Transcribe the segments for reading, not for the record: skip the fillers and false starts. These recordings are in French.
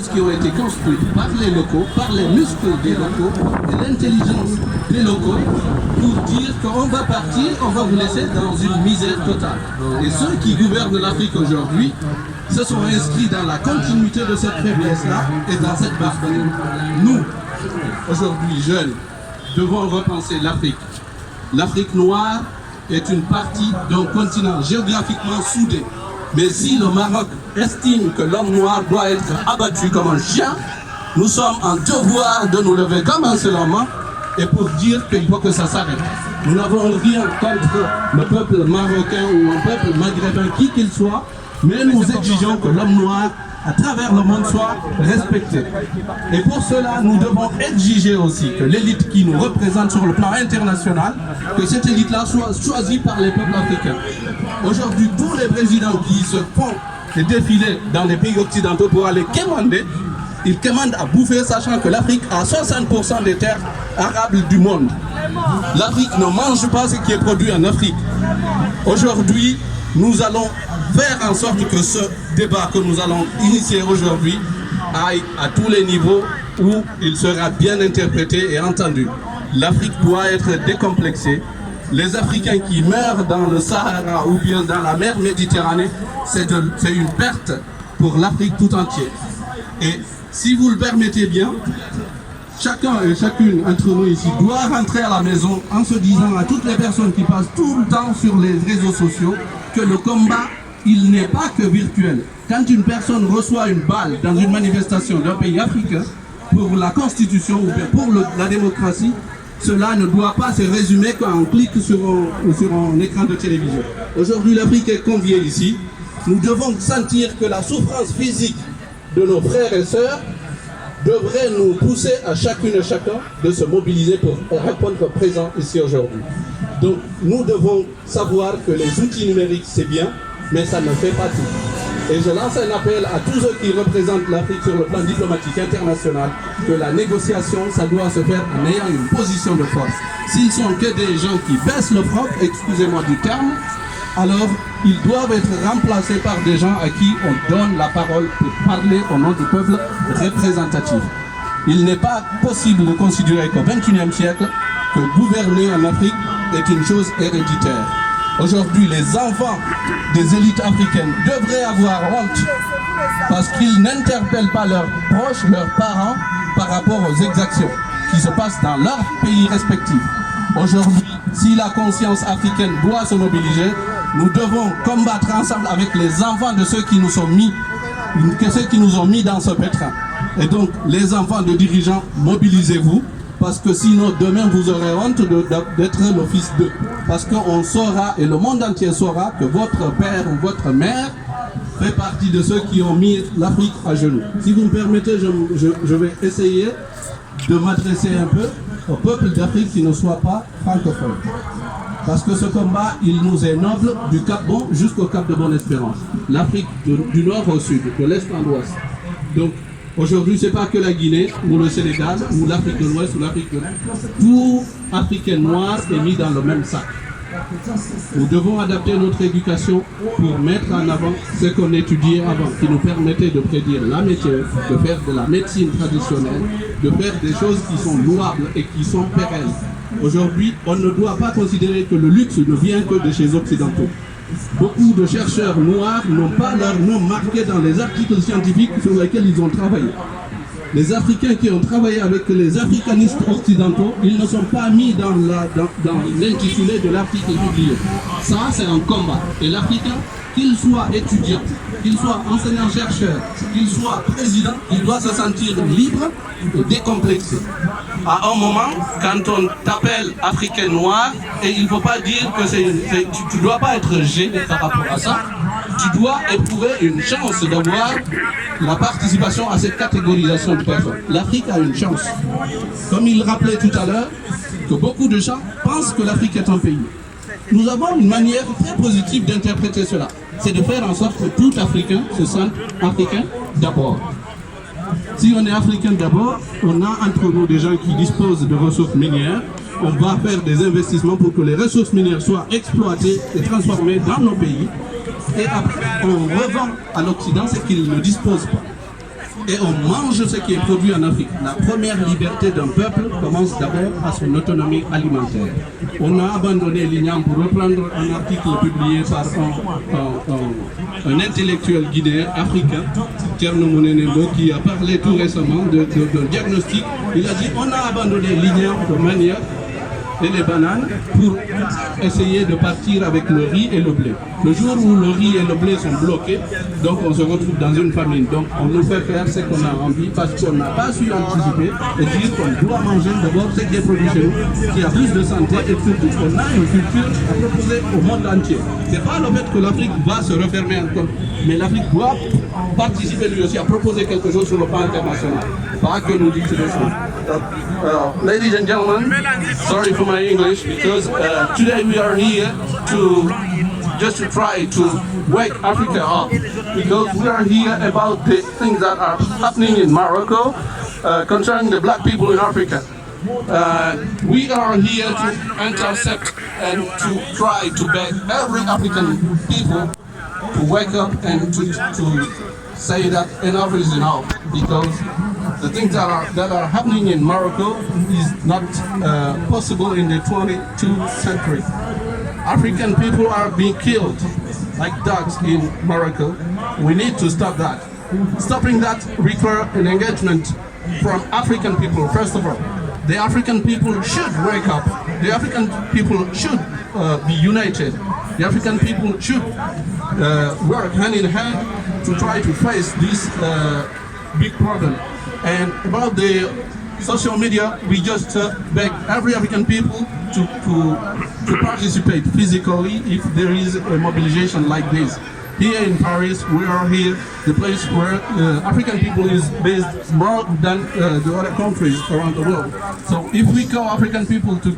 qui ont été construites par les locaux, par les muscles des locaux et l'intelligence des locaux pour dire qu'on va partir, on va vous laisser dans une misère totale. Et ceux qui gouvernent l'Afrique aujourd'hui se sont inscrits dans la continuité de cette faiblesse-là et dans cette barbarie. Nous, aujourd'hui jeunes, devons repenser l'Afrique. L'Afrique noire est une partie d'un continent géographiquement soudé. Mais si le Maroc estime que l'homme noir doit être abattu comme un chien, nous sommes en devoir de nous lever comme un seul homme et pour dire qu'il faut que ça s'arrête. Nous n'avons rien contre le peuple marocain ou un peuple maghrébin, qui qu'il soit, mais nous exigeons que l'homme noir à travers le monde soit respecté. Et pour cela, nous devons exiger aussi que l'élite qui nous représente sur le plan international, que cette élite-là soit choisie par les peuples africains. Aujourd'hui, tous les présidents qui se font des défilés dans les pays occidentaux pour aller quémander, ils commandent à bouffer, sachant que l'Afrique a 60% des terres arables du monde. L'Afrique ne mange pas ce qui est produit en Afrique. Aujourd'hui, nous allons faire en sorte que ce débat que nous allons initier aujourd'hui aille à tous les niveaux où il sera bien interprété et entendu. L'Afrique doit être décomplexée. Les Africains qui meurent dans le Sahara ou bien dans la mer Méditerranée, c'est une perte pour l'Afrique tout entière. Et si vous le permettez bien, chacun et chacune d'entre nous ici doit rentrer à la maison en se disant à toutes les personnes qui passent tout le temps sur les réseaux sociaux que le combat, il n'est pas que virtuel. Quand une personne reçoit une balle dans une manifestation d'un pays africain pour la constitution ou bien pour la démocratie, cela ne doit pas se résumer quand on clique sur un écran de télévision. Aujourd'hui, l'Afrique est conviée ici. Nous devons sentir que la souffrance physique de nos frères et sœurs devrait nous pousser à chacune et chacun de se mobiliser pour répondre présent ici aujourd'hui. Donc, nous devons savoir que les outils numériques, c'est bien, mais ça ne fait pas tout. Et je lance un appel à tous ceux qui représentent l'Afrique sur le plan diplomatique international, que la négociation, ça doit se faire en ayant une position de force. S'ils sont que des gens qui baissent le front, excusez-moi du terme, alors ils doivent être remplacés par des gens à qui on donne la parole pour parler au nom du peuple représentatif. Il n'est pas possible de considérer qu'au XXIe siècle, que gouverner en Afrique est une chose héréditaire. Aujourd'hui, les enfants des élites africaines devraient avoir honte parce qu'ils n'interpellent pas leurs proches, leurs parents, par rapport aux exactions qui se passent dans leurs pays respectifs. Aujourd'hui, si la conscience africaine doit se mobiliser, nous devons combattre ensemble avec les enfants de ceux qui nous ont mis dans ce pétrin. Et donc, les enfants de dirigeants, mobilisez-vous. Parce que sinon, demain, vous aurez honte d'être le fils d'eux. Parce qu'on saura, et le monde entier saura, que votre père ou votre mère fait partie de ceux qui ont mis l'Afrique à genoux. Si vous me permettez, je vais essayer de m'adresser un peu au peuple d'Afrique qui ne soit pas francophone. Parce que ce combat, il nous est noble du Cap Bon jusqu'au Cap de Bonne-Espérance. L'Afrique du nord au sud, de l'est en ouest. Donc, aujourd'hui, ce n'est pas que la Guinée, ou le Sénégal, ou l'Afrique de l'Ouest, ou l'Afrique de l'Est. Tout Africain noir est mis dans le même sac. Nous devons adapter notre éducation pour mettre en avant ce qu'on étudiait avant, qui nous permettait de prédire la métier, de faire de la médecine traditionnelle, de faire des choses qui sont louables et qui sont pérennes. Aujourd'hui, on ne doit pas considérer que le luxe ne vient que de chez Occidentaux. Beaucoup de chercheurs noirs n'ont pas leur nom marqué dans les articles scientifiques sur lesquels ils ont travaillé. Les Africains qui ont travaillé avec les africanistes occidentaux, ils ne sont pas mis dans l'intitulé de l'article publié. Ça, c'est un combat. Et l'Africain, qu'il soit étudiant, qu'il soit enseignant-chercheur, qu'il soit président, il doit se sentir libre et décomplexé. À un moment, quand on t'appelle Africain noir, et il ne faut pas dire que tu ne dois pas être gêné par rapport à ça, tu dois éprouver une chance d'avoir la participation à cette catégorisation de personnes. L'Afrique a une chance. Comme il rappelait tout à l'heure, que beaucoup de gens pensent que l'Afrique est un pays. Nous avons une manière très positive d'interpréter cela. C'est de faire en sorte que tout Africain se sente Africain d'abord. Si on est Africain d'abord, on a entre nous des gens qui disposent de ressources minières. On va faire des investissements pour que les ressources minières soient exploitées et transformées dans nos pays. Et après, on revend à l'Occident ce qu'il ne dispose pas. et on mange ce qui est produit en Afrique. La première liberté d'un peuple commence d'abord à son autonomie alimentaire. On a abandonné l'igname pour reprendre un article publié par un intellectuel guinéen africain, Thierno Monenembo, qui a parlé tout récemment d'un diagnostic. Il a dit on a abandonné l'igname de manière et les bananes pour essayer de partir avec le riz et le blé. Le jour où le riz et le blé sont bloqués, donc on se retrouve dans une famine. Donc on nous fait faire ce qu'on a envie parce qu'on n'a pas su anticiper et dire qu'on doit manger d'abord ce qui est produit chez nous, qui a plus de santé et surtout qu'on a une culture à proposer au monde entier. Ce n'est pas le fait que l'Afrique va se refermer encore, mais l'Afrique doit participer lui aussi à proposer quelque chose sur le plan international. Pas que nous disions des choses. Ladies and gentlemen, sorry for my English because today we are here to just to try to wake Africa up because we are here about the things that are happening in Morocco concerning the black people in Africa. We are here to intercept and to try to beg every African people to wake up and to say that enough is enough because the things that are happening in Morocco is not possible in the 22nd century. African people are being killed like dogs in Morocco. We need to stop that. Stopping that requires an engagement from African people, first of all. The African people should wake up. The African people should be united. The African people should work hand in hand to try to face this big problem. And about the social media, we just beg every African people to participate physically if there is a mobilization like this. Here in Paris, we are here, the place where African people is based more than the other countries around the world. So if we call African people to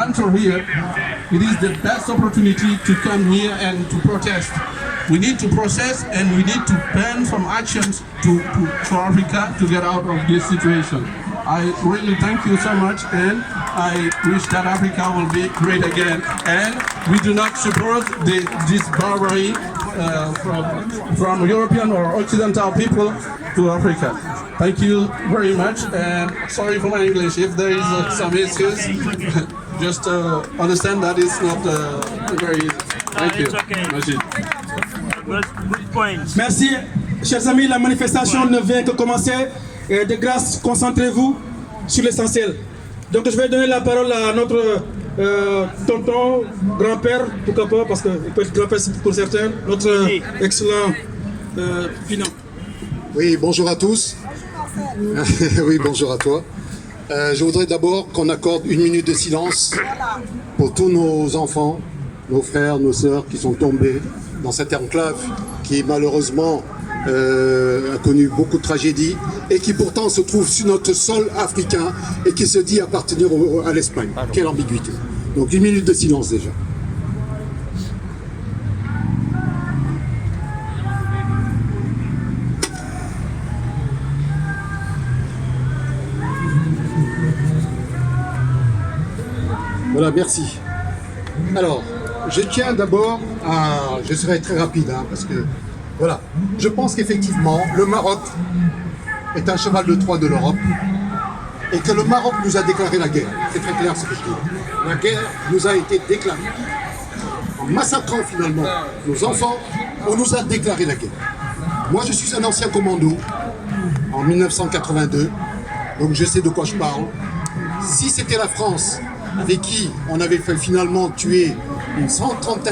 enter here, it is the best opportunity to come here and to protest. We need to process and we need to plan some actions for Africa to get out of this situation. I really thank you so much and I wish that Africa will be great again. And we do not support this barbarity from European or Occidental people to Africa. Thank you very much and sorry for my English. If there is some issues, just understand that it's not very easy. Thank you. Merci. Merci. Chers amis, la manifestation ne vient que commencer. De grâce, concentrez-vous sur l'essentiel. Donc je vais donner la parole à notre tonton, grand-père, pourquoi pas, parce qu'il peut être grand-père pour certains, notre excellent Finan. Oui, bonjour à tous. Oui, bonjour à toi. Je voudrais d'abord qu'on accorde 1 minute de silence pour tous nos enfants, nos frères, nos sœurs qui sont tombés dans cette enclave qui malheureusement a connu beaucoup de tragédies et qui pourtant se trouve sur notre sol africain et qui se dit appartenir à l'Espagne. Quelle ambiguïté. Donc 1 minute de silence déjà. Voilà, merci. Alors, je tiens d'abord à... Je serai très rapide, hein, parce que... Voilà. Je pense qu'effectivement, le Maroc est un cheval de Troie de l'Europe et que le Maroc nous a déclaré la guerre. C'est très clair ce que je dis. La guerre nous a été déclarée. En massacrant finalement nos enfants, on nous a déclaré la guerre. Moi, je suis un ancien commando en 1982, donc je sais de quoi je parle. Si c'était la France avec qui on avait fait finalement tuer une 130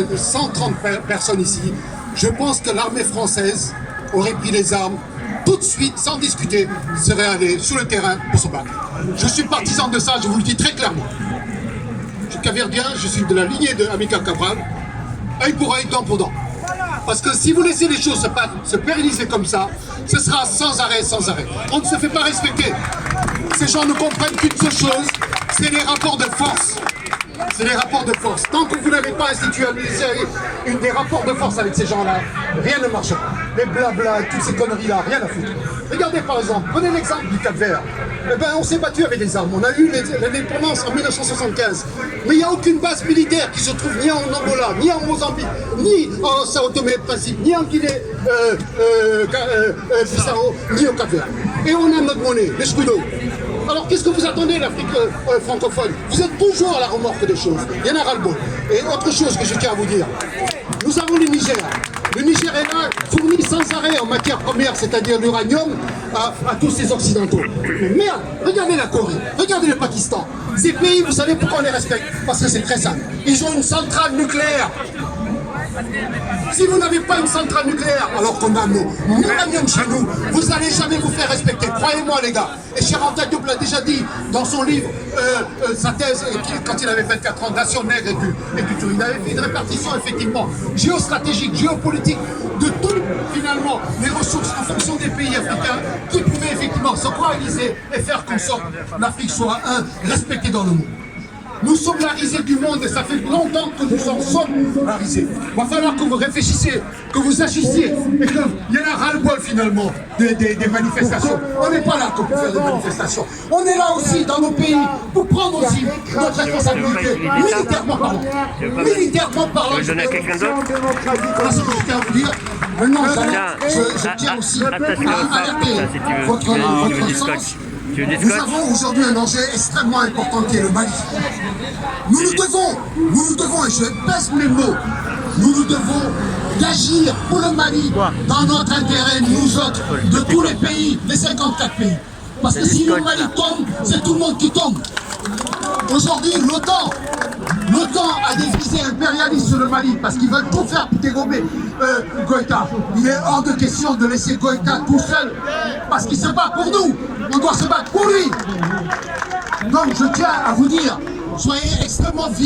personnes ici, je pense que l'armée française aurait pris les armes tout de suite, sans discuter, serait allée sur le terrain pour se battre. Je suis partisan de ça, je vous le dis très clairement. Je suis capverdien, je suis de la lignée de Amilcar Cabral, œil pour œil, dent pour dent. Parce que si vous laissez les choses se pérenniser comme ça, ce sera sans arrêt, sans arrêt. On ne se fait pas respecter. Ces gens ne comprennent qu'une seule chose, c'est les rapports de force. C'est les rapports de force. Tant que vous n'avez pas institutionnalisé des rapports de force avec ces gens-là, rien ne marche pas. Les blabla, toutes ces conneries-là, rien à foutre. Regardez par exemple, prenez l'exemple du Cap-Vert. Eh ben, on s'est battu avec des armes. On a eu l'indépendance en 1975. Mais il n'y a aucune base militaire qui se trouve ni en Angola, ni en Mozambique, ni en Sao Tomé et Principe, ni en Guinée-Bissau, ni au Cap-Vert. Et on a notre monnaie, l'escudo. Alors qu'est-ce que vous attendez, l'Afrique francophone? Vous êtes toujours à la remorque des choses. Il y en a ras-le-bol. Et autre chose que je tiens à vous dire, nous avons le Niger. Le Niger est là, fournit sans arrêt en matière première, c'est-à-dire l'uranium, à tous ces Occidentaux. Mais merde, regardez la Corée, regardez le Pakistan. Ces pays, vous savez pourquoi on les respecte? Parce que c'est très simple. Ils ont une centrale nucléaire. Si vous n'avez pas une centrale nucléaire, alors qu'on a nos uranium chez nous, vous n'allez jamais vous faire respecter. Croyez-moi, les gars. Et Cheikh Anta Diop l'a déjà dit dans son livre, sa thèse, quand il avait 24 ans, Nation nègre et culture. Il avait fait une répartition, effectivement, géostratégique, géopolitique, de tout, finalement, les ressources en fonction des pays africains qui pouvaient, effectivement, se coaliser et faire qu'en sorte l'Afrique soit respectée dans le monde. Nous sommes la risée du monde et ça fait longtemps que nous en sommes la risée. Il va falloir que vous réfléchissiez, que vous agissiez et qu'il y en a ras-le-bol finalement des manifestations. On n'est pas là que pour faire des manifestations. On est là aussi dans nos pays pour prendre aussi notre responsabilité, militairement parlant. Militairement parlant. Je vais donner à quelqu'un d'autre. Voilà ce que je tiens à vous dire. Maintenant, je tiens aussi à alerter votre sens. Nous avons aujourd'hui un enjeu extrêmement important qui est le Mali. Nous nous devons, et je pèse mes mots, nous devons d'agir pour le Mali dans notre intérêt, nous autres, de tous les pays, les 54 pays. Parce que si le Mali tombe, c'est tout le monde qui tombe. Aujourd'hui, l'OTAN a des visées impérialistes sur le Mali parce qu'ils veulent tout faire pour dégommer Goïta. Il est hors de question de laisser Goïta tout seul parce qu'il se bat pour nous. On doit se battre pour lui. Donc je tiens à vous dire, soyez extrêmement vigilants.